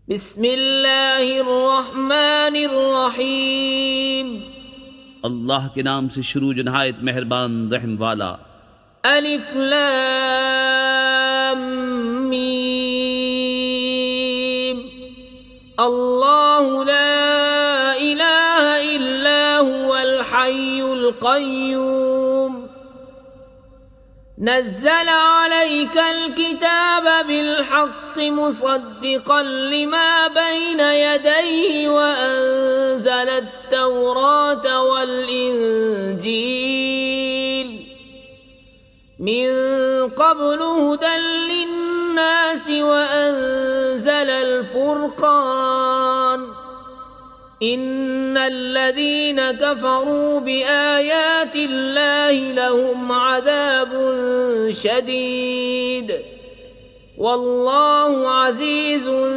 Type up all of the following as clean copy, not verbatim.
बिस्मिल्लाहिर्रहमानिर्रहीम। अल्लाह के नाम से शुरू जो नहायत मेहरबान रहम वाला। अलिफ लाम मीम। अल्लाहु ला इलाहा इल्ला हुवल हय्युल क़य्यूम। नज़्ज़ल अलैकल किताब बिलहक़्क़ि मुसद्दिक़न लिमा बैन यदैहि व अंज़लत तौरात वल इंजील मिन क़ब्लु हुदल लिन्नासि व अंज़लल फ़ुरक़ान। इन्नल्लज़ीन कफ़रू बिआयातिल्लाहि लहुम अज़ाबुन शदीद वल्लाहु अज़ीज़ुन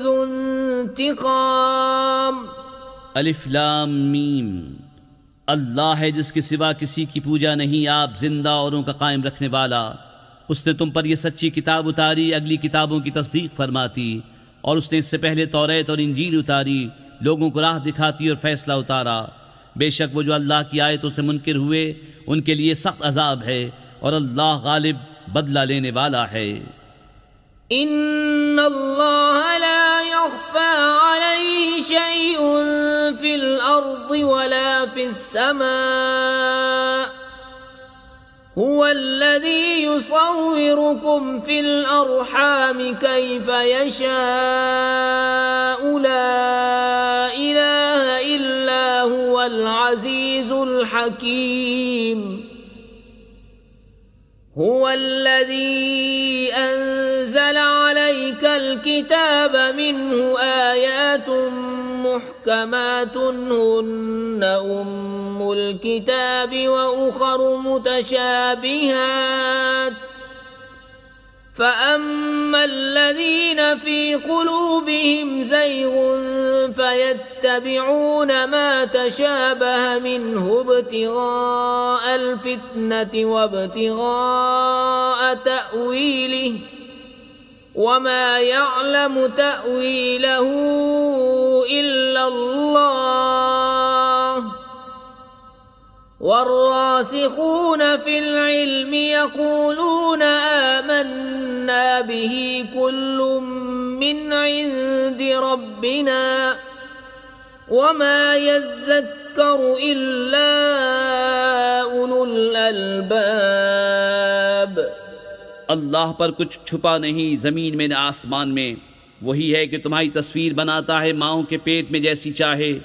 ज़ुन्तिक़ाम। अलिफ लाम मीम। अल्लाह है जिसके सिवा किसी की पूजा नहीं, आप जिंदा औरों का कायम रखने वाला। उसने तुम पर यह सच्ची किताब उतारी, अगली किताबों की तस्दीक फरमाती, और उसने इससे पहले तौरात और इंजील उतारी, लोगों को राह दिखाती और फैसला उतारा। बेशक वो जो अल्लाह की आयतों से मुनकिर हुए उनके लिए सख्त अजाब है, और अल्लाह गालिब बदला लेने वाला है। इन्नल्लाह ला यख्फा अलैहि शैउन फिल अर्दि वला फिस समा। हुवल्लज़ी युसव्विरुकुम फिल अर्हाम कैफ यशाअ ला इलाहा इल्ला हुवल अज़ीज़ुल हकीम। हुवल्लज़ी अंज़ल अलैकल किताब मिन्हु आयातुम मुहकमातुन हुन्ना उम्मुल किताबि व उखरु मुतशाबिहात। फ़अम्मल्लज़ीन फ़ी क़ुलूबिहिम ज़ैग़ुन फ़यत्तबिऊन मा तशाबह मिन्हु इब्तिग़ाअल फ़ित्नति वब्तिग़ाअ तअवीलिहि वमा यअलमु तअवीलहु इल्लल्लाह। वर्रासिखून फिल इल्मि यक़ूलून आमन्ना बिही कुल्लुम मिन इंदि रब्बिना वमा यज़्ज़क्करु इल्ला उलुल अलबाब। अल्लाह पर कुछ छुपा नहीं, ज़मीन में न आसमान में। वही है कि तुम्हारी तस्वीर बनाता है माओं के पेट में जैसी चाहे,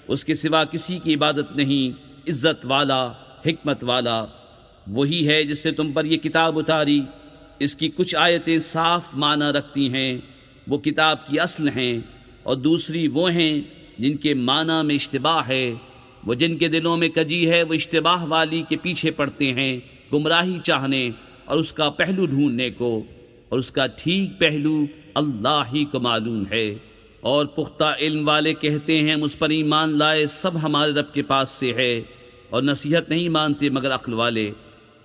उसके सिवा किसी की इबादत नहीं। इज़्ज़त वाला, हिकमत वाला वही है जिससे तुम पर यह किताब उतारी। इसकी कुछ आयतें साफ माना रखती हैं, वो किताब की असल हैं, और दूसरी वो हैं जिनके माना में इश्तिबाह है। वो जिनके दिलों में कजी है वो इश्तिबाह वाली के पीछे पड़ते हैं, गुमराही चाहने और उसका पहलू ढूंढने को, और उसका ठीक पहलू अल्लाह ही को मालूम है। और पुख्ता इल्म वाले कहते हैं हम उस पर ईमान लाए, सब हमारे रब के पास से है, और नसीहत नहीं मानते मगर अक्ल वाले।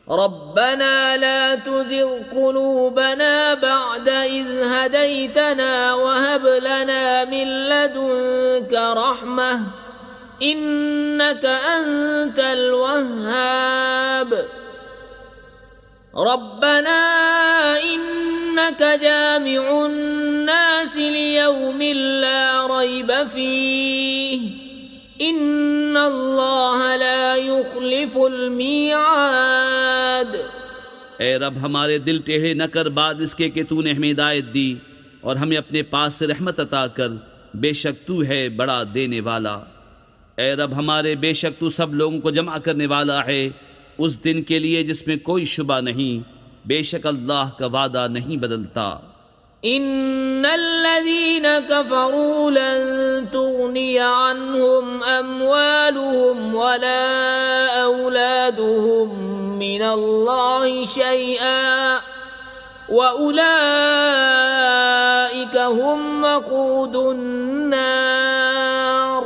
रब्बना ला तुज़िग़ क़ुलूबना बअद इज़ हदैतना वहब लना मिन लदुनका रहमह इन्नका अंतल वह्हाब। रब्बना इन्नका जामिउन नासि लियौमिन ला रैब फीह इन्नल्लाह ला युख़्लिफ़ुल मीआद। ए रब, हमारे दिल टेढ़े न कर बाद इसके कि तूने हमें हिदायत दी, और हमें अपने पास से रहमत अता कर, बेशक तू है बड़ा देने वाला। ए रब हमारे, बेशक तू सब लोगों को जमा करने वाला है उस दिन के लिए जिसमें कोई शुबा नहीं। बेशक अल्लाह का वादा नहीं बदलता। इन्नल्लज़ीन कफ़रू लन तुग़निय अन्हुम अम्वालुहुम वला औलादुहुम मिनल्लाहि शैअन व उलाइका हुम वक़ूदुन नार।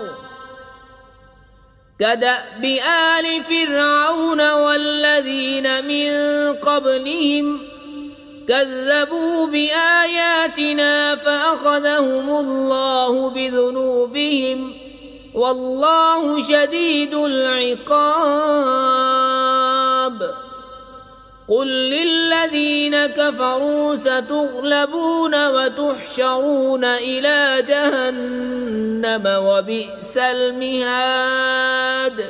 كدأب آل فرعون والذين من قبلهم كذبوا بآياتنا فأخذهم الله بذنوبهم والله شديد العقاب قل للذين كفروا ستغلبون وتحشرون إلى جهنم وبئس المهاد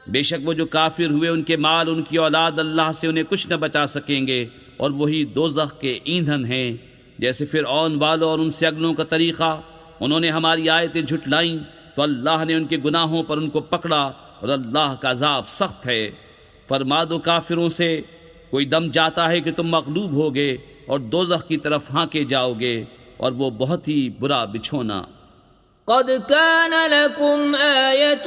बेशक वो जो काफिर हुए उनके माल उनकी औलाद अल्लाह से उन्हें कुछ न बचा सकेंगे और वही दोज़ख के ईंधन हैं। जैसे फिरऔन वालों और उनसे अगलों का तरीक़ा, उन्होंने हमारी आयतें झुटलाईं तो अल्लाह ने उनके गुनाहों पर उनको पकड़ा और अल्लाह का अज़ाब सख्त है। फरमा दो काफिरों से, कोई दम जाता है कि तुम मग़लूब होगे और दोज़ख की तरफ हाँके जाओगे और वो बहुत ही बुरा बिछोना। قد كان لكم آية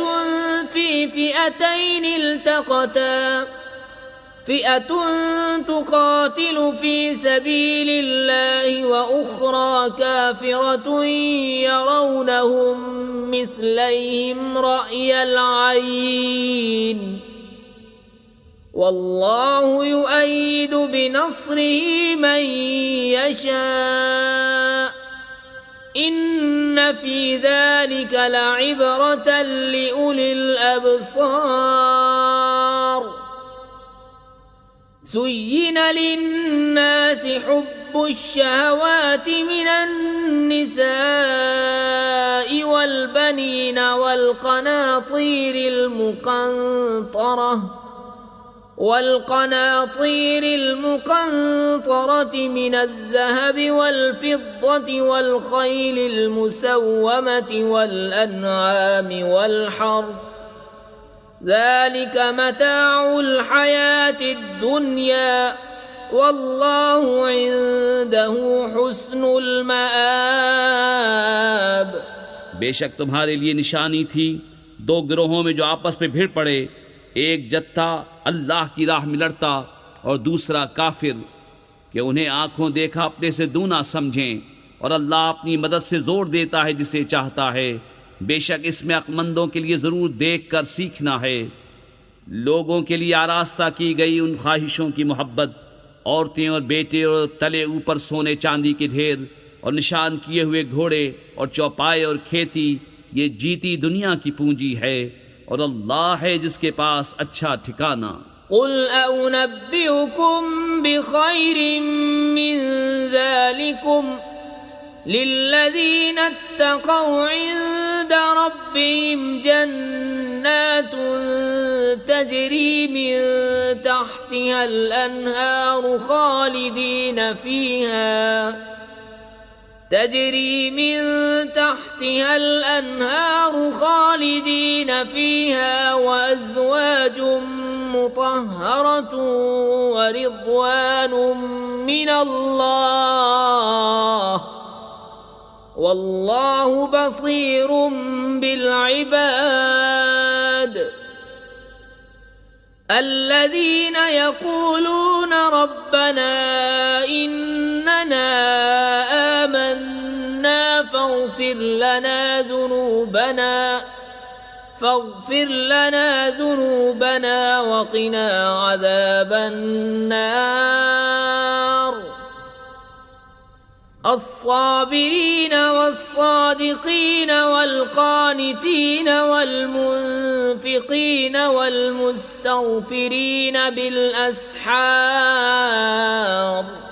في فئتين التقتا فئة تقاتل في سبيل الله وأخرى كافرة يرونهم مثليهم رأي العين والله يؤيد بنصره من يشاء إن في ذلك لعبرة لأولي الأبصار زين للناس حب الشهوات من النساء والبنين والقناطير المقنطرة من الذهب والفضة والخيل المسومة والأنعام والحرث ذلك متاع الحياة الدنيا والله عنده حسن المآب बेशक तुम्हारे लिए निशानी थी दो गिरोहों में जो आपस में भिड़ पड़े, एक जत्था अल्लाह की राह में लड़ता और दूसरा काफिर, कि उन्हें आंखों देखा अपने से दूना समझें और अल्लाह अपनी मदद से जोर देता है जिसे चाहता है। बेशक इसमें अक्लमंदों के लिए ज़रूर देख कर सीखना है। लोगों के लिए आरास्ता की गई उन ख्वाहिशों की मोहब्बत, औरतें और बेटे और तले ऊपर सोने चांदी के ढेर और निशान किए हुए घोड़े और चौपाए और खेती, ये जीती दुनिया की पूंजी है और अल्लाह है जिसके पास अच्छा ठिकाना। قل أنبئكم بخير من ذلكم للذين اتقوا عند ربهم جنات تجري من تحتها الأنهار خالدين فيها وأزواج مطهرة ورضوان من الله والله بصير بالعباد الذين يقولون ربنا إننا آمنا فاغفر لنا ذنوبنا وقنا عذاب النار الصابرين والصادقين والقانتين والمنفقين والمستغفرين بالأسحار।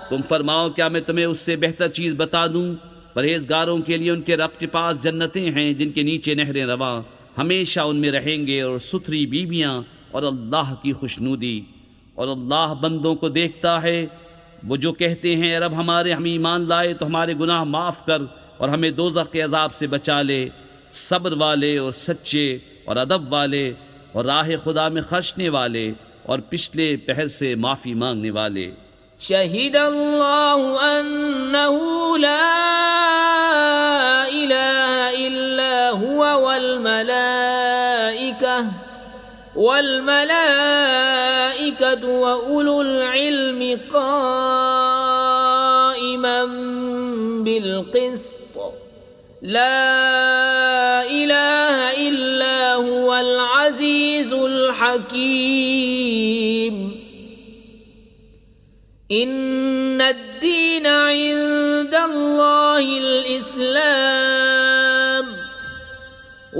तुम फरमाओ, क्या मैं तुम्हें उससे बेहतर चीज़ बता दूं? परहेजगारों के लिए उनके रब के पास जन्नतें हैं जिनके नीचे नहरें रवां, हमेशा उनमें रहेंगे, और सुथरी बीबियां और अल्लाह की खुशनुदी। और अल्लाह बंदों को देखता है। वो जो कहते हैं रब हम ईमान लाए तो हमारे गुनाह माफ़ कर और हमें दोज़ख के अज़ाब से बचा ले, सब्र वाले और सच्चे और अदब वाले और राह खुदा में खर्चने वाले और पिछले पहर से माफ़ी मांगने वाले। शहीद अल्लाहु अन्नहु ला इलाहा इल्ला हुवा वल्मलाइकतु व उलुल इल्मि क़ाइमन बिलक़िस्त ला इलाहा इल्ला हुवल अज़ीज़ुल हकीम।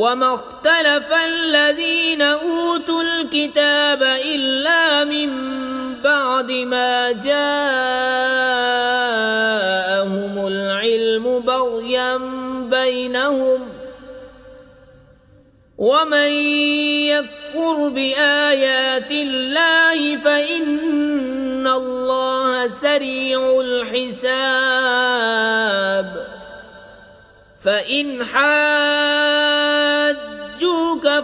وما اختلف الذين أوتوا الكتاب إلا من بعد ما جاءهم العلم بغيا بينهم ومن يكفر بآيات الله فإن الله سريع الحساب فإن حاجوك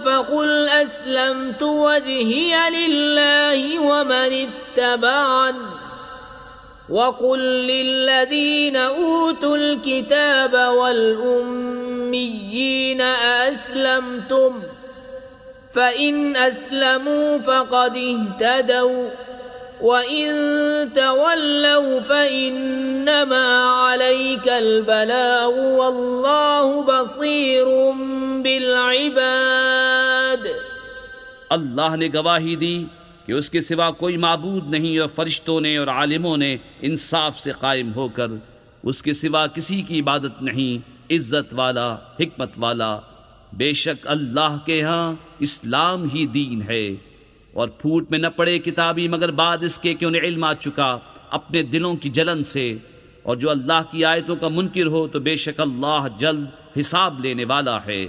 فقل أسلمت وجهي لله ومن اتبعن وقل للذين أوتوا الكتاب والأميين أأسلمتم فإن أسلموا فقد اهتدوا وإن تولوا فإنما عليك البلاغ والله بصير بالعباد. अल्लाह ने गवाही दी कि उसके सिवा कोई माबूद नहीं और फरिश्तों ने और आलिमों ने इंसाफ से कायम होकर उसके सिवा किसी की इबादत नहीं, इज्जत वाला हिकमत वाला। बेशक अल्लाह के यहाँ इस्लाम ही दीन है और फूट में न पड़े किताबी मगर बाद इसके कि उन्हें इल्म आ चुका अपने दिलों की जलन से। और जो अल्लाह की आयतों का मुनकिर हो तो बेशक अल्लाह जल्द हिसाब लेने वाला है।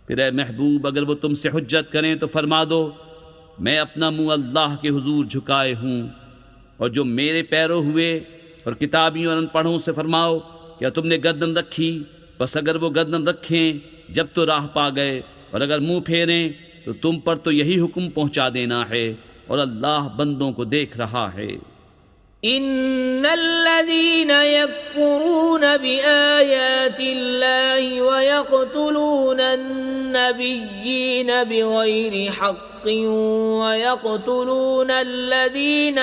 फिर ए महबूब, अगर वो तुमसे हुज्जत करें तो फरमा दो मैं अपना मुंह अल्लाह के हुजूर झुकाए हूँ। और जो मेरे पैरों हुए और किताबियों और अनपढ़ों से फरमाओ क्या तुमने गर्दन रखी? बस अगर वो गर्दन रखें जब तो राह पा गए, और अगर मुंह फेरें तो तुम पर तो यही हुक्म पहुंचा देना है और अल्लाह बंदों को देख रहा है। इन्नल्लज़ीन यकफुरून बिआयातिल्लाहि व यक़्तुलून अन्नबिय्यीन बिग़ैरि हक़्क़िन व यक़्तुलून الذين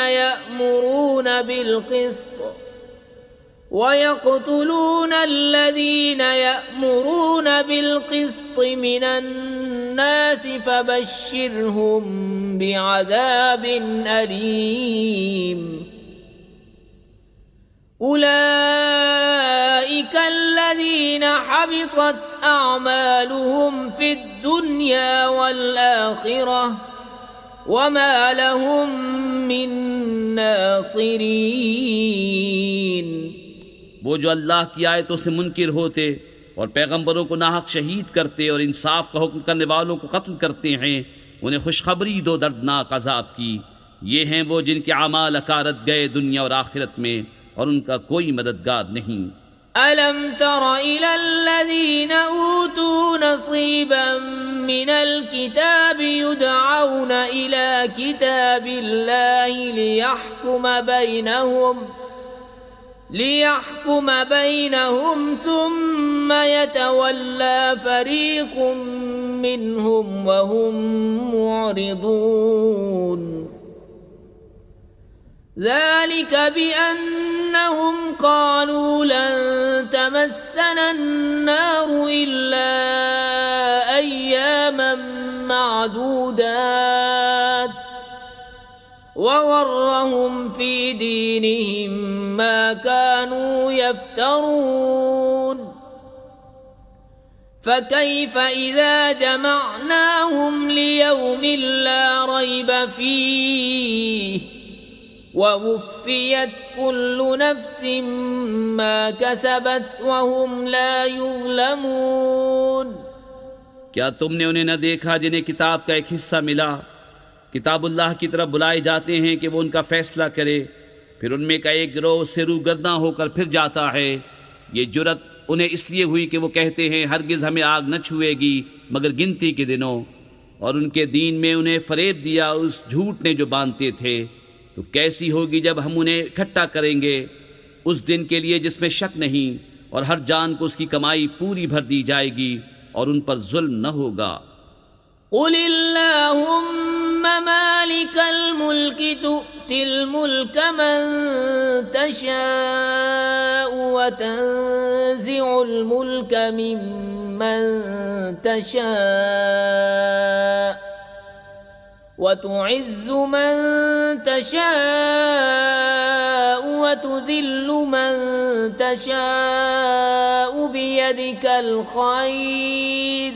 يأمرون بالقسط من الناس فبشرهم بعذاب أليم. أولئك الذين حبطت أعمالهم في الدنيا والآخرة وما لهم من ناصرين. वो जो अल्लाह की आयतों से मुनकिर होते और पैगंबरों को नाहक शहीद करते और इंसाफ का हुक्म करने वालों को कत्ल करते हैं, उन्हें खुशखबरी दो दर्दनाक अजाब की। ये हैं वो जिनके अमाल अकारत गए दुनिया और आखिरत में और उनका कोई मददगार नहीं। अलम तरा इलल्लज़ीन ऊतू नसीबन मिनल किताबि युदअऊना इला किताबिल्लाहि लियहकुम बैनहुम थुम्मा यतवल्ला फरीकुम मिनहुम वहुम मुअरिदून. ذلك بأنهم قالوا لن تمسنا النار إلا أياما معدودات وغرهم في دينهم ما كانوا يفترون. فكيف إذا جمعناهم ليوم لا ريب فيه ووفيت كل نفس ما كسبت وهم لا يظلمون. क्या तुमने उन्हें न देखा जिन्हें किताब का एक हिस्सा मिला? किताबुल्लाह की तरफ बुलाए जाते हैं कि वो उनका फैसला करे, फिर उनमें का एक गिरोह से रूगर्दा होकर फिर जाता है। ये जुरत उन्हें इसलिए हुई कि वो कहते हैं हरगिज़ हमें आग न छुएगी मगर गिनती के दिनों, और उनके दीन में उन्हें फरेब दिया उस झूठ ने जो बांधते थे। तो कैसी होगी जब हम उन्हें इकट्ठा करेंगे उस दिन के लिए जिसमें शक नहीं, और हर जान को उसकी कमाई पूरी भर दी जाएगी और उन पर जुल्म न होगा। कुलिल्लाहुम्मा मालिकल मुल्कि तु'तिल मुल्का मन तशाअु व तंज़िउल मुल्का मिम्मन तशाअ وتعز من تشاء وتذل من تشاء بيدك الخير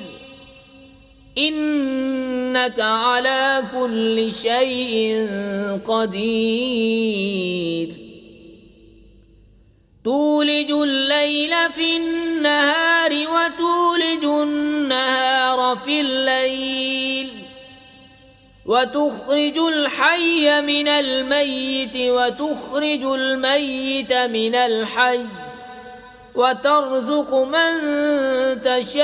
إنك على كل شيء قدير تولج الليل في النهار وتولج النهار في الليل وتخرج الحي من الميت وتخرج الميت من الحي وترزق من تشاء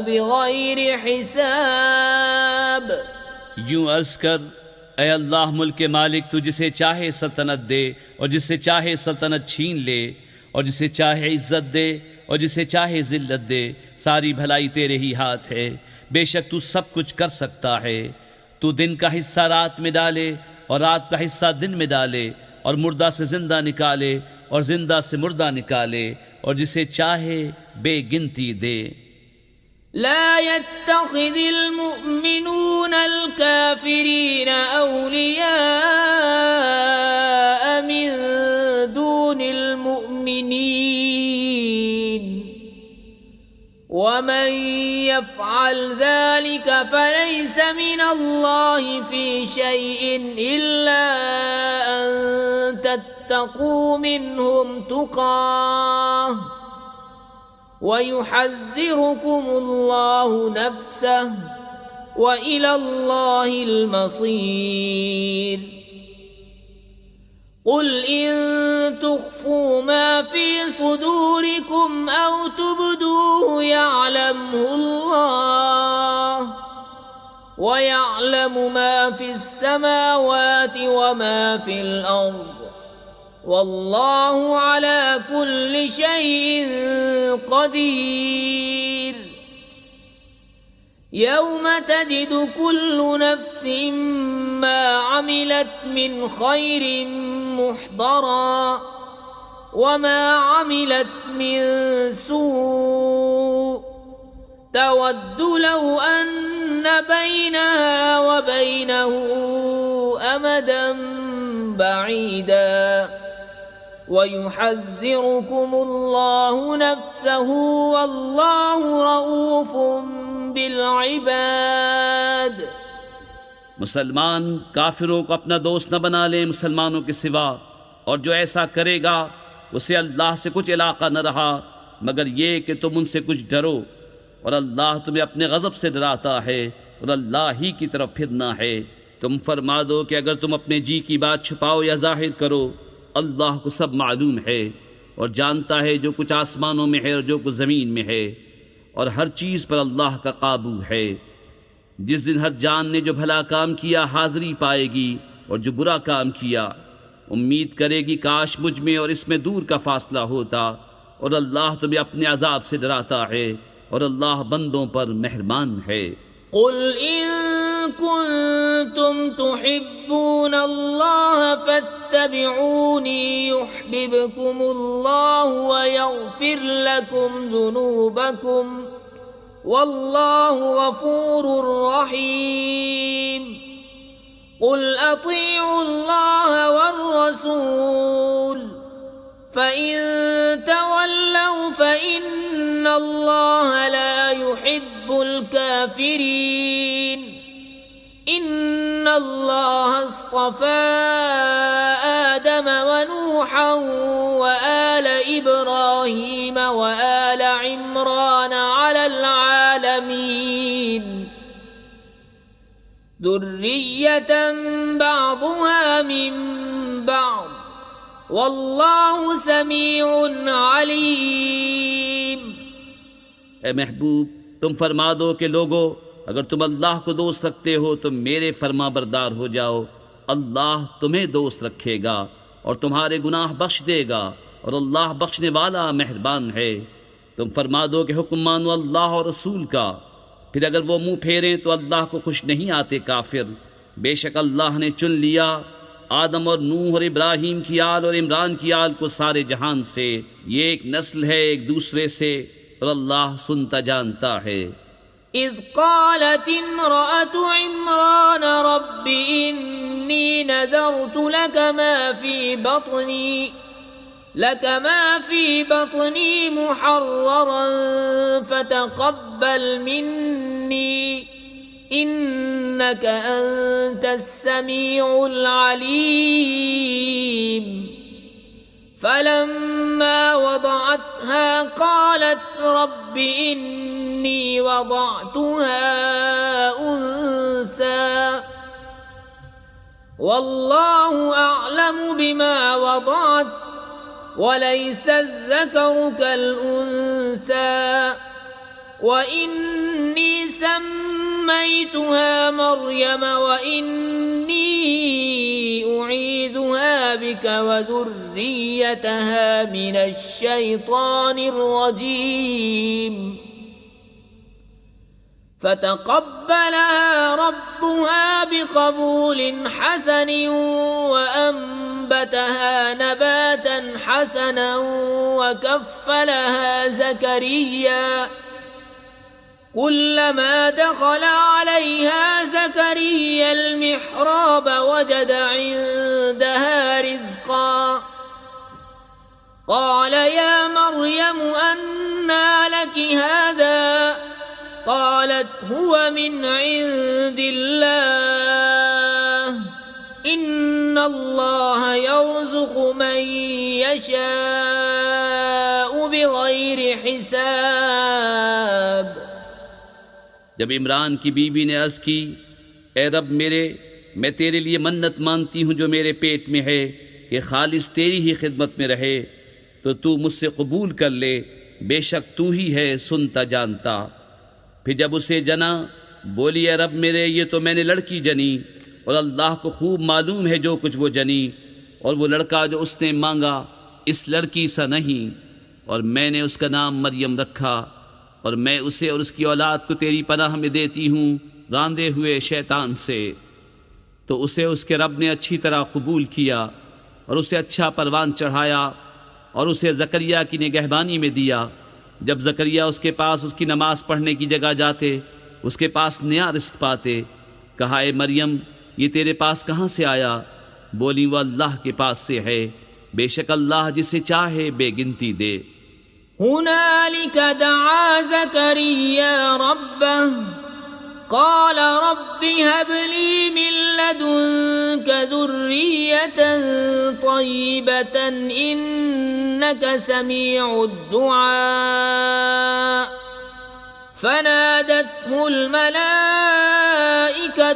بغير حساب यूं अर्ज कर, ऐ अल्लाह मुल्क के मालिक, तू जिसे चाहे सल्तनत दे और जिसे चाहे सल्तनत छीन ले, और जिसे चाहे इज्जत दे और जिसे चाहे जिल्लत दे। सारी भलाई तेरे ही हाथ है। बेशक तू सब कुछ कर सकता है। तू दिन का हिस्सा रात में डाले और रात का हिस्सा दिन में डाले, और मुर्दा से जिंदा निकाले और जिंदा से मुर्दा निकाले, और जिसे चाहे बेगिनती दे। لا يتخذ المؤمنون الكافرين أولياء من دون المؤمنين ومن يفعل ذلك فليس من الله في شيء إلا أن تتقوا منهم تقاه ويحذركم الله نفسه وإلى الله المصير قل إن تخفوا ما في صدوركم أو تبدوه يعلمه الله ويعلم ما في السماوات وما في الأرض والله على كل شيء قدير يوم تجد كل نفس ما عملت من خير محضرا وما عملت من سوء تود لو أن بينها وبينه أمدا بعيدا ويحذركم الله نفسه والله رؤوف بالعباد। मुसलमान काफिरों को अपना दोस्त न बना ले मुसलमानों के सिवा, और जो ऐसा करेगा उसे अल्लाह से कुछ इलाका न रहा मगर ये कि तुम उनसे कुछ डरो, और अल्लाह तुम्हें अपने गज़ब से डराता है और अल्लाह ही की तरफ फिरना है। तुम फरमा दो कि अगर तुम अपने जी की बात छुपाओ या जाहिर करो, अल्लाह को सब मालूम है और जानता है जो कुछ आसमानों में है और जो कुछ ज़मीन में है, और हर चीज़ पर अल्लाह का काबू है। जिस दिन हर जान ने जो भला काम किया हाज़िरी पाएगी और जो बुरा काम किया उम्मीद करेगी काश मुझ में और इसमें दूर का फासला होता, और अल्लाह तुम्हें अपने अजाब से डराता है और अल्लाह बंदों पर मेहरबान है। قل إن كنتم تحبون الله فاتبعوني يحببكم الله ويغفر لكم ذنوبكم والله غفور رحيم قل أطيعوا الله والرسول فإن تولوا فإن الله لا يحب الكافرين إن الله اصطفى آدم ونوحا وآل إبراهيم وآل عمران على العالمين ذرية بعضها من بعض والله سميع عليم। ए महबूब, तुम फरमा दो कि लोगो, अगर तुम अल्लाह को दोस्त रखते हो तो मेरे फरमा बरदार हो जाओ। अल्लाह तुम्हें दोस्त रखेगा और तुम्हारे गुनाह बख्श देगा, और अल्लाह बख्शने वाला मेहरबान है। तुम फरमा दो कि हुक्म मानो अल्लाह और रसूल का, फिर अगर वो मुंह फेरें तो अल्लाह को खुश नहीं आते काफिर। बेशक अल्लाह ने चुन लिया आदम और नूह और इब्राहिम की आल और इमरान की आल को सारे जहान से। ये एक नस्ल है एक दूसरे से, और अल्लाह सुनता जानता है। إذ قالت امرأة عمران رب إني نذرت لك ما في بطني لك ما في بطني محررا فتقبل مني إنك أنت السميع العليم. فلما وضعتها قالت رب إني وضعتها أنثى والله أعلم بما وضعت وليس الذكر كالأنثى وإني سميتها مريم وإني أعيذها بك وذريتها من الشيطان الرجيم. فتقبلها ربها بقبول حسن وأنبتها نباتا حسنا وكفلها زكريا. كلما دخل عليها زكريا المحراب وجد عندها رزقا قال يا مريم أنى لك هذا قالت هو من عند الله إن الله يرزق من يشاء بغير حساب. जब इमरान की बीवी ने अर्ज की, ए रब मेरे, मैं तेरे लिए मन्नत मांगती हूँ जो मेरे पेट में है कि खालिस तेरी ही खिदमत में रहे, तो तू मुझसे कबूल कर ले, बेशक तू ही है सुनता जानता। फिर जब उसे जना बोली, ए रब मेरे, ये तो मैंने लड़की जनी और अल्लाह को खूब मालूम है जो कुछ वो जनी, और वो लड़का जो उसने मांगा इस लड़की सा नहीं, और मैंने उसका नाम मरियम रखा, और मैं उसे और उसकी औलाद को तेरी पनाह में देती हूँ रांधे हुए शैतान से। तो उसे उसके रब ने अच्छी तरह कबूल किया और उसे अच्छा परवान चढ़ाया और उसे ज़करिया की निगहबानी में दिया। जब ज़करिया उसके पास उसकी नमाज पढ़ने की जगह जाते, उसके पास नया रिज़्क़ पाते, कहा, ए मरियम, ये तेरे पास कहाँ से आया? बोली, वह अल्लाह के पास से है, बेशक अल्लाह जिसे चाहे बेगिनती दे। हुनालिक दआ ज़करिया रब्बह क़ाल रब्बि हब ली मिन लदुनक ज़ुर्रियतन तय्यिबतन इन्नक समीउद दुआ। फनादतहु الملائكة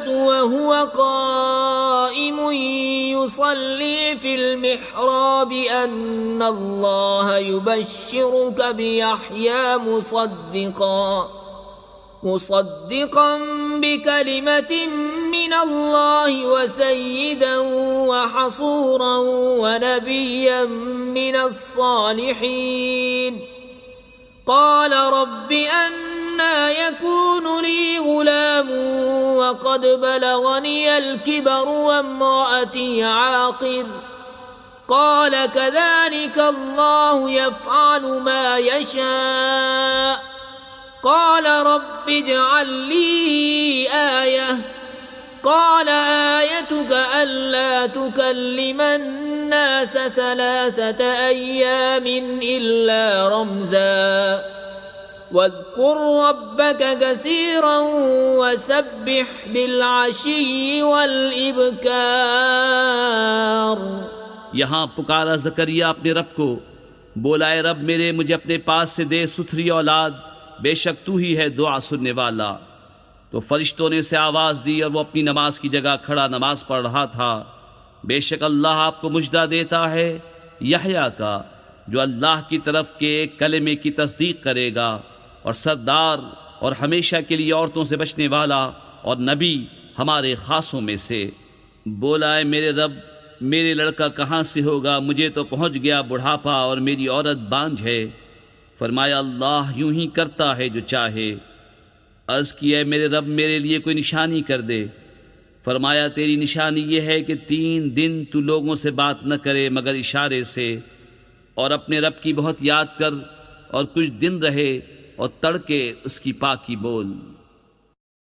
وهو قائم يصلي في المحراب أن الله يبشرك بيحيى مصدقا بكلمة من الله وسيدا وحصورا ونبيا من الصالحين. قال رب أنى يكون لي غلام وقد بلغني الكبر وامرأتي عاقر. قال كذلك الله يفعل ما يشاء. قال رب اجعل لي آية. قال آيتك ألا تكلم الناس 3 أيام إلا رمزا واذكر ربك كثيرا وسبح بالعشي والإبكار. यहाँ पुकारा ज़करिया अपने रब को, बोला, ए रब मेरे, मुझे अपने पास से दे सुथरी औलाद, बेशक तू ही है दुआ सुनने वाला। तो फरिश्तों ने उसे आवाज़ दी और वो अपनी नमाज की जगह खड़ा नमाज पढ़ रहा था। बेशक अल्लाह आपको मुजदा देता है यहया का, जो अल्लाह की तरफ के एक कलमे की तस्दीक करेगा, और सरदार और हमेशा के लिए औरतों से बचने वाला और नबी हमारे ख़ासों में से। बोला, है मेरे रब, मेरे लड़का कहाँ से होगा? मुझे तो पहुँच गया बुढ़ापा और मेरी औरत बांझ है। फरमाया, अल्लाह यूं ही करता है जो चाहे। अर्ज़ किया, मेरे रब मेरे लिए कोई निशानी कर दे। फरमाया, तेरी निशानी ये है कि 3 दिन तू लोगों से बात न करे मगर इशारे से, और अपने रब की बहुत याद कर और कुछ दिन रहे और तड़के उसकी पाकी बोल।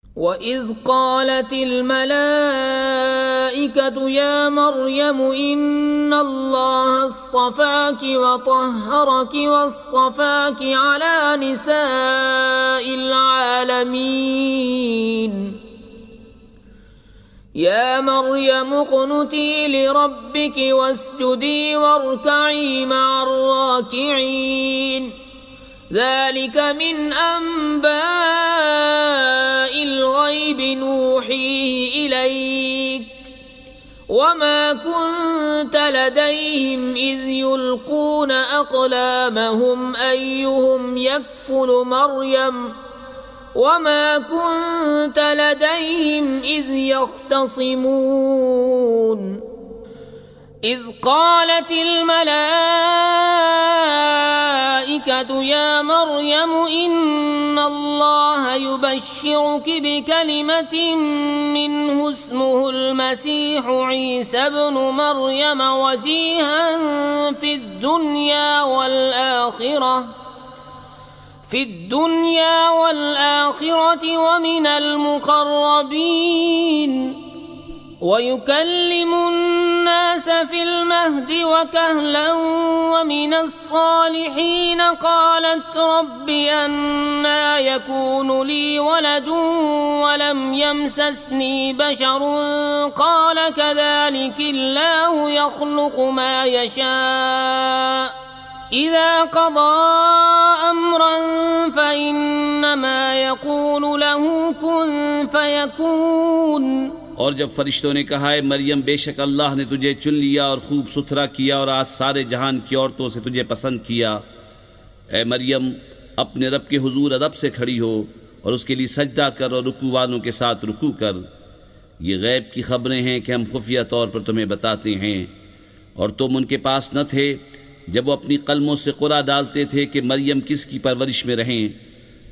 वइज़ क़ालतिल मलाइकतु الملائكة يا مريم إن الله اصطفاك وطهرك واصطفاك على نساء العالمين يا مريم اقنتي لربك واسجدي واركعي مع الراكعين ذلك من أنباء الغيب نوحيه إليك وما كنت لديهم إذ يلقون أقلامهم أيهم يكفل مريم وما كنت لديهم إذ يختصمون إذ قالت الملائكة يا مريم إن الله يبشرك بكلمة منه اسمه المسيح عيسى ابن مريم وجيها في الدنيا والآخرة ومن المقربين ويكلم الناس في المهد وكهلا ومن الصالحين قالت رب أنى يكون لي ولد ولم يمسسني بشر قال كذلك الله يخلق ما يشاء إذا قضى أمرا فإنما يقول له كن فيكون और जब फरिश्तों ने कहा है मरियम बेशक अल्लाह ने तुझे चुन लिया और खूब सुथरा किया और आज सारे जहान की औरतों से तुझे पसंद किया, ए मरियम अपने रब के हुजूर अदब से खड़ी हो और उसके लिए सजदा कर और रुकू वालों के साथ रुकू कर। ये गैब की खबरें हैं कि हम खुफिया तौर पर तुम्हें बताते हैं और तुम उनके पास न थे जब वो अपनी कलमों से कुरा डालते थे कि मरियम किसकी परवरिश में रहें,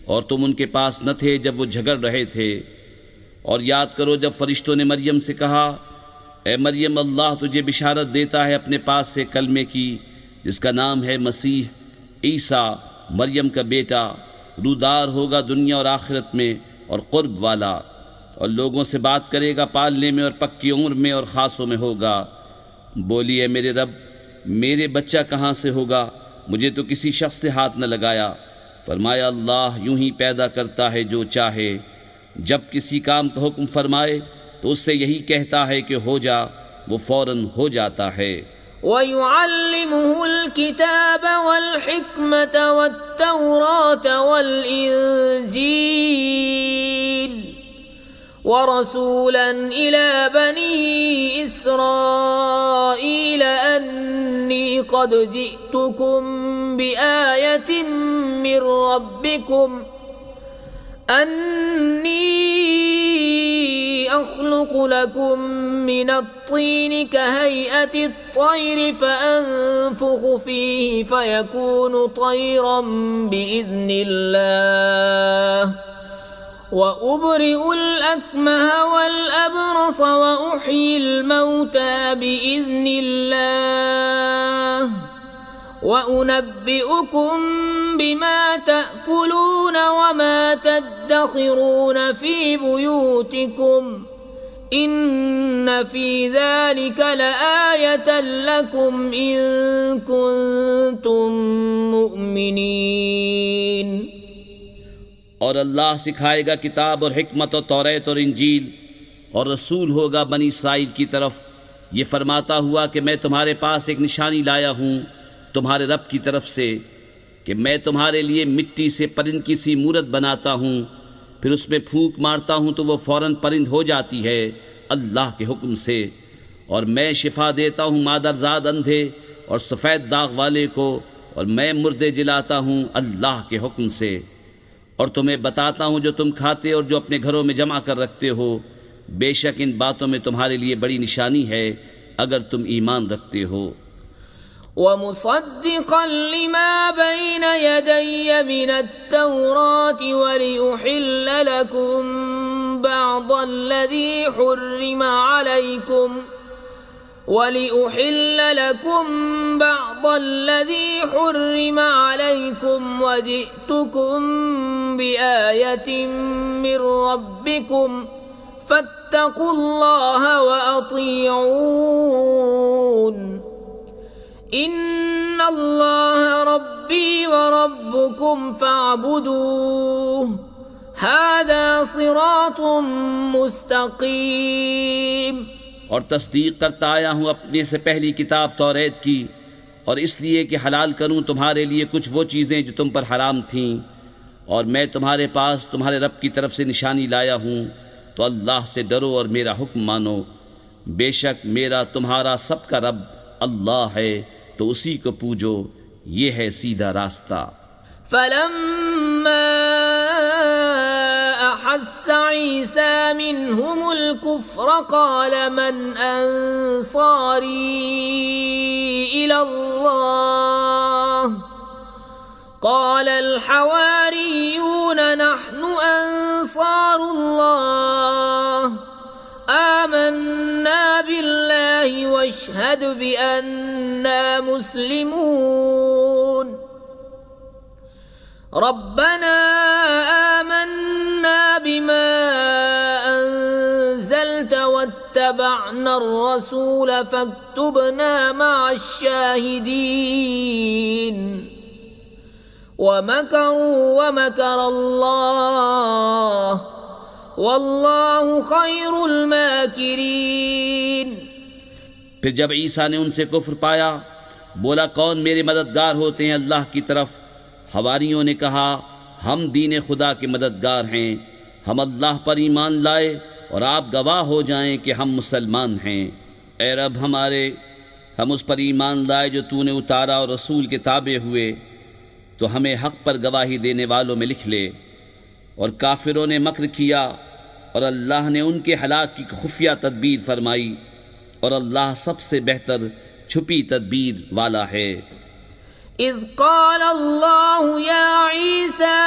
और तुम उनके पास न थे जब वो झगड़ रहे थे। और याद करो जब फरिश्तों ने मरियम से कहा, ए मरियम अल्लाह तुझे बिशारत देता है अपने पास से कलमे की जिसका नाम है मसीह ईसा मरियम का बेटा, रूदार होगा दुनिया और आखिरत में और कुर्ब वाला, और लोगों से बात करेगा पालने में और पक्की उम्र में और ख़ासों में होगा। बोलिए मेरे रब मेरे बच्चा कहाँ से होगा, मुझे तो किसी शख्स से हाथ न लगाया। फरमाया अल्लाह यूं ही पैदा करता है जो चाहे, जब किसी काम का हुक्म फरमाए तो उससे यही कहता है कि हो जा, वो फौरन हो जाता है। वयुअल्लिमुहुल किताब वल हिकमत वत्तौरात वल इंजील वरसूलन इला बनी इस्राईल अन्नी क़द जिअतुकुम बिआयतिन मिर रब्बिकुम अन्नी अख़्लुक़ लकुम मिनत्तीन कहैअति त्तैर फ़अन्फ़ुख़ु फ़ीहि फ़यकूनु तैरन बिइज़्निल्लाह वउब्रिउल अक्मह वल अब्रस वउह्यिल मौता बिइज़्निल्लाह वउनब्बिउकुम बिमा तअकुलून वमा तद्दखिरून फी बुयूतिकुम इन्न फी ज़ालिक लआयतन लकुम इन कुंतुम मुअमिनीन। और अल्लाह सिखाएगा किताब और हिकमत और तौरात और इंजील, और रसूल होगा बनी इस्राइल की तरफ ये फरमाता हुआ कि मैं तुम्हारे पास एक निशानी लाया हूँ तुम्हारे रब की तरफ से कि मैं तुम्हारे लिए मिट्टी से परिंद की सी मूरत बनाता हूँ, फिर उसमें फूंक मारता हूँ तो वो फ़ौरन परिंद हो जाती है अल्लाह के हुक्म से, और मैं शिफा देता हूँ मादरजाद अंधे और सफ़ेद दाग वाले को, और मैं मुर्दे जिलाता हूँ अल्लाह के हुक्म से, और तुम्हें बताता हूँ जो तुम खाते और जो अपने घरों में जमा कर रखते हो, बेशक इन बातों में तुम्हारे लिए बड़ी निशानी है अगर तुम ईमान रखते हो। वमुसद्दिक़न लिमा बैन यदय्य मिनत्तौरात वलिउहिल्ल लकुम बअदल्लज़ी हुर्रिम अलैकुम वजि'तुकुम बिआयतिन मिर रब्बिकुम فاتقوا الله وأطيعون إن الله ربي وربكم فاعبدوه هذا صراط مستقيم। और तस्दीक करता आया हूँ अपने से पहली किताब तौरेत की, और इसलिए कि हलाल करूँ तुम्हारे लिए कुछ वो चीज़ें जो तुम पर हराम थीं, और मैं तुम्हारे पास तुम्हारे रब की तरफ से निशानी लाया हूँ, तो अल्लाह से डरो और मेरा हुक्म मानो। बेशक मेरा तुम्हारा सबका रब अल्लाह है, तो उसी को पूजो, ये है सीधा रास्ता। फलम्मा अहस्स ईसा मिनहुमुल कुफ्र क़ाल मन अंसारी इलल्लाह क़ाल अल हवारियून नहनु अंसारुल्लाह आमन्ना बिल्लाहि वशहद बिअन्ना मुस्लिमून रब्बना आमन्ना बिमा अंज़लत वत्तबअना अर्रसूल फक्तुबना मअश्शाहिदीन वमकरू वमकर अल्लाह वल्लाहु खैरुल माकिरीन। फिर जब ईसा ने उनसे कुफ्र पाया, बोला कौन मेरे मददगार होते हैं अल्लाह की तरफ। हवारियों ने कहा हम दीन खुदा के मददगार हैं, हम अल्लाह पर ईमान लाए और आप गवाह हो जाएं कि हम मुसलमान हैं। ए रब हमारे, हम उस पर ईमान लाए जो तूने उतारा और रसूल के ताबे हुए, तो हमें हक़ पर गवाही देने वालों में लिख ले। और काफिरों ने मक्र किया और अल्लाह ने उनके हलाक की खुफिया तदबीर फरमाई, और अल्लाह सबसे बेहतर छुपी तदबीर वाला है। इज़ क़ाल अल्लाहु या ईसा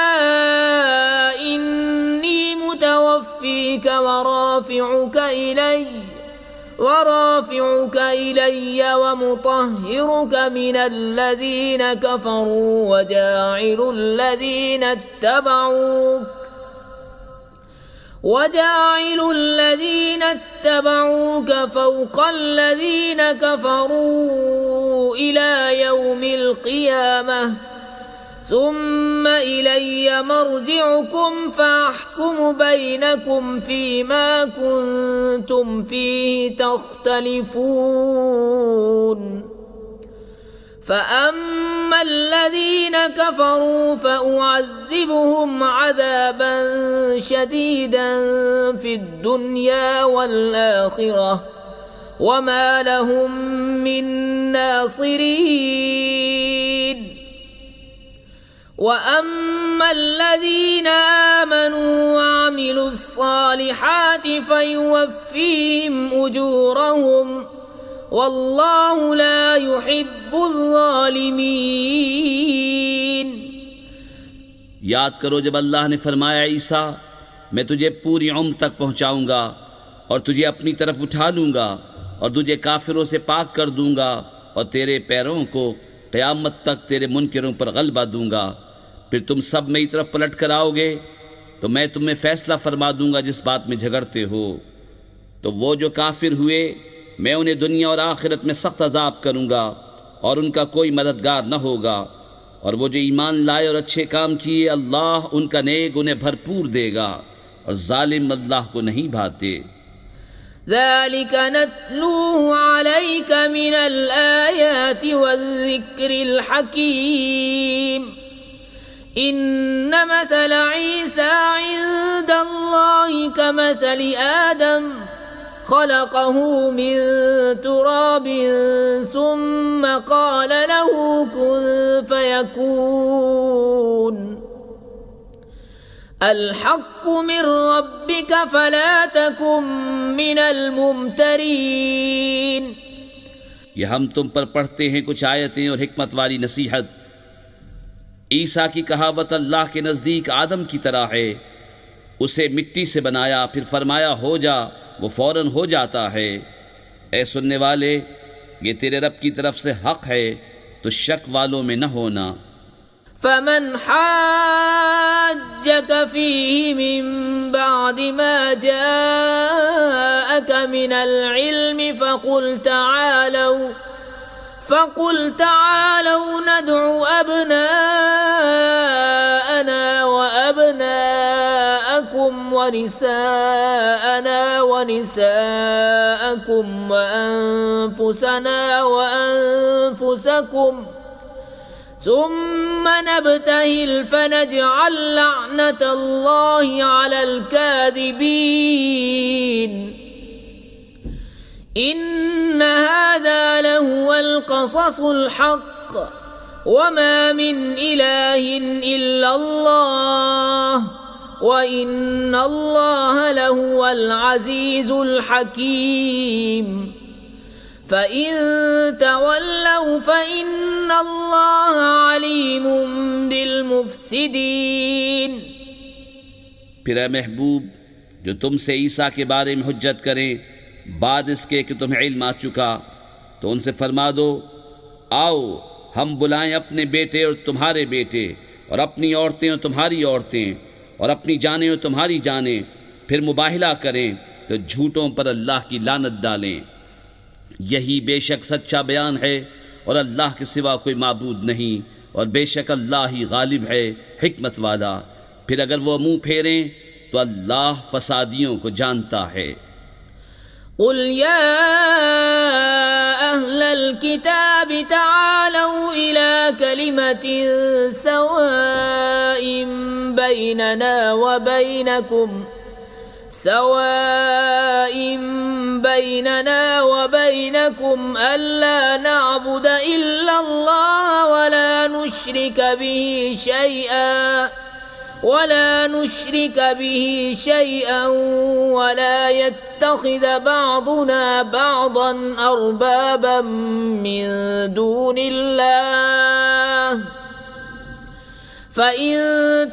इन्नी मुतवफ़्फ़ीका वराफ़िउका इलय्य वमुतahhiruka मिनल्लज़ीन कफ़रू وجاعل الذين اتبعوك فوق الذين كفروا إلى يوم القيامة ثم إلي مرجعكم فأحكم بينكم فيما كنتم فيه تختلفون فأما الذين كفروا فأعذبهم عذابا شديدا في الدنيا والآخرة وما لهم من ناصرين وأما الذين آمنوا وعملوا الصالحات فيوفيهم أجورهم والله لا يحب الظالمين। याद करो जब अल्लाह ने फरमाया ईसा मैं तुझे पूरी उम्र तक पहुंचाऊंगा और तुझे अपनी तरफ उठा लूंगा और तुझे काफिरों से पाक कर दूंगा और तेरे पैरों को क़यामत तक तेरे मुनकिरों पर गलबा दूंगा। फिर तुम सब मेरी तरफ पलट कर आओगे तो मैं तुम्हें फैसला फरमा दूंगा जिस बात में झगड़ते हो। तो वो जो काफिर हुए मैं उन्हें दुनिया और आखिरत में सख्त अजाब करूंगा और उनका कोई मददगार न होगा, और वो जो ईमान लाए और अच्छे काम किए अल्लाह उनका नेक उन्हें भरपूर देगा और जालिम अल्लाह को नहीं भाते। ذلك نتلوه عليك من الآيات والذكر الحكيم إن مثل عيسى عند الله كمثل آدم خلقه من تراب ثم قال له كن فيكون الحق من ربك فلا تكن من الممترين। ये हम तुम पर पढ़ते हैं कुछ आयतें और हिकमत वाली नसीहत। ईसा की कहावत अल्लाह के नज़दीक आदम की तरह है। उसे मिट्टी से बनाया फिर फरमाया हो जा, वो फौरन हो जाता है। ऐ सुनने वाले, ये तेरे रब की तरफ से हक है, तो शक वालों में न होना। फमन हाज्जक फीहि मिन बाद मा जाअक من العلم فقل تعالوا ندع أبناءنا وأبناءكم ونساءنا ونساءكم وأنفسنا وأنفسكم ثم نبتهل فنجعل لعنة الله على الكاذبين إن هذا لهو القصص الحق وما من إله إلا الله وإن الله لهو العزيز الحكيم فإن تولوا فإن الله عليم بالمفسدين फिर ए महबूब जो तुमसे ईसा के बारे में हुज्जत करें बाद इसके कि तुम्हें इल्म आ चुका तो उनसे फरमा दो आओ हम बुलाएं अपने बेटे और तुम्हारे बेटे और अपनी औरतें और तुम्हारी औरतें और अपनी जानें और तुम्हारी जानें फिर मुबाहिला करें तो झूठों पर अल्लाह की लानत डालें। यही बेशक सच्चा बयान है और अल्लाह के सिवा कोई माबूद नहीं और बेशक अल्लाह ही गालिब है हिकमत वाला। फिर अगर वो मुंह फेरें तो अल्लाह फसादियों को जानता है। قل يا أهل الكتاب تعالوا إلى كلمة سواء بيننا وبينكم ألا نعبد إلا الله ولا نشرك به شيئا ولا يتخذ بعضنا بعضا أربابا من دون الله فإن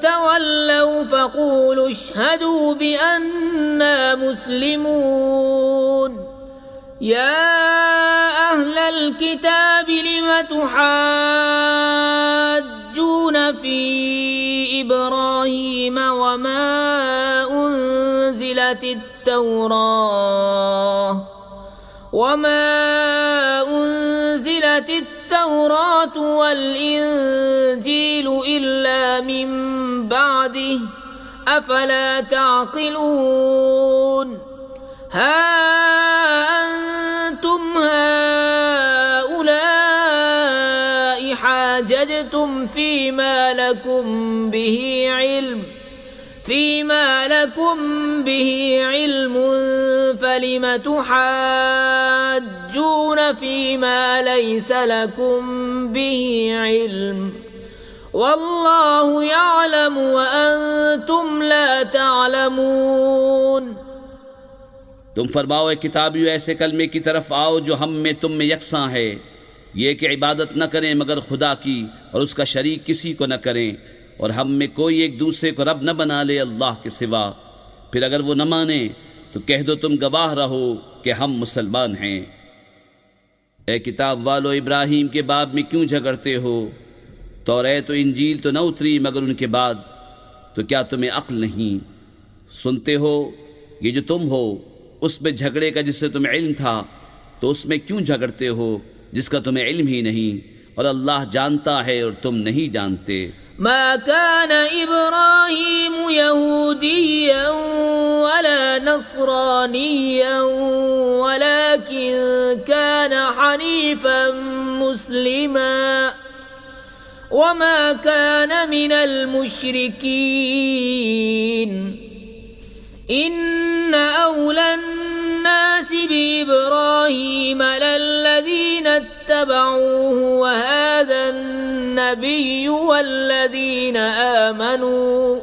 تولوا فقولوا اشهدوا بأننا مسلمون يا أهل الكتاب لم تحاجون في إبراهيم وما أنزلت التوراة والإنجيل إلا من بعده أفلا تعقلون ها أنتم هؤلاء حاججتم فيما لكم به علم فلم تحاجون فيما ليس لكم به علم والله يعلم وأنتم لا تعلمون। तुम फरमाओ ए किताबियों ऐसे कलमे की तरफ आओ जो हम में तुम में यकसां है, ये कि इबादत न करें मगर खुदा की और उसका शरीक किसी को न करें और हम में कोई एक दूसरे को रब न बना ले अल्लाह के सिवा। फिर अगर वो न माने तो कह दो तुम गवाह रहो कि हम मुसलमान हैं। ए किताब वालो इब्राहीम के बाब में क्यों झगड़ते हो? तौरात तो इंजील तो न उतरी मगर उनके बाद, तो क्या तुम्हें अक्ल नहीं? सुनते हो ये जो तुम हो उसमें झगड़े का जिससे तुम्हें इल्म था, तो उसमें क्यों झगड़ते हो जिसका तुम्हें इल्म ही नहीं? और अल्लाह जानता है और तुम नहीं जानते। ما كان إبراهيم يهوديا ولا نصرانيا ولكن كان حنيفا مسلما وما كان من المشركين إن أولى الناس بإبراهيم للذين اتبعوه وهذا النبي والذين آمنوا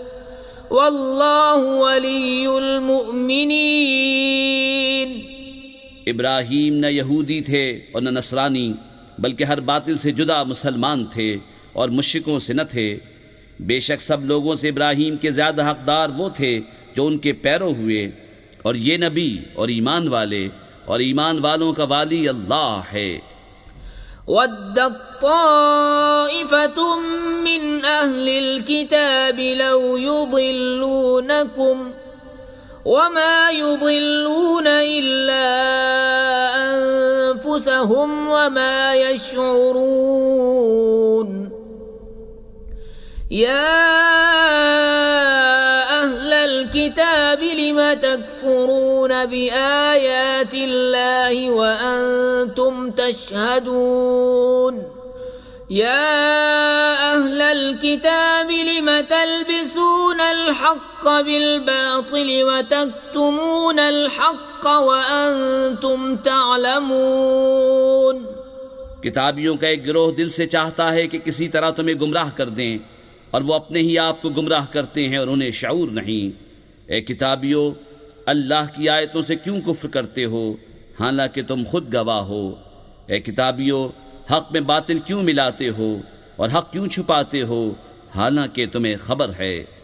والله ولي المؤمنين। इब्राहीम न यहूदी थे और न नसरानी बल्कि हर बातिल से जुदा मुसलमान थे और मुश्रिकों से न थे। बेशक सब लोगों से इब्राहीम के ज़्यादा हकदार वो थे जो उनके पैरों हुए, और ये नबी और ईमान वाले और ईमान वालों का वाली अल्लाह है। वद्दत ताइफतुम मिन अहलिल किताबि लौ युदिल्लूनकुम वमा युदिल्लून इल्ला अनफुसहुम वमा यशऊरून। या अहलल किताब लिम तकफुरून बिआयातिल्लाहि व अंतुम तशहदून। या अहलल किताब लिम तल्बिसूनल हक़्क़ बिलबातिल व तक्तुमूनल हक़्क़ व अंतुम तअलमून। किताबियों का एक गिरोह दिल से चाहता है कि किसी तरह तुम्हें गुमराह कर दें, और वो अपने ही आप को गुमराह करते हैं और उन्हें शऊर नहीं। ए किताबियों, अल्लाह की आयतों से क्यों कुफ्र करते हो, हालांकि तुम खुद गवाह हो। ए किताबियों, हक में बातिल क्यों मिलाते हो और हक क्यों छुपाते हो, हालांकि तुम्हें खबर है।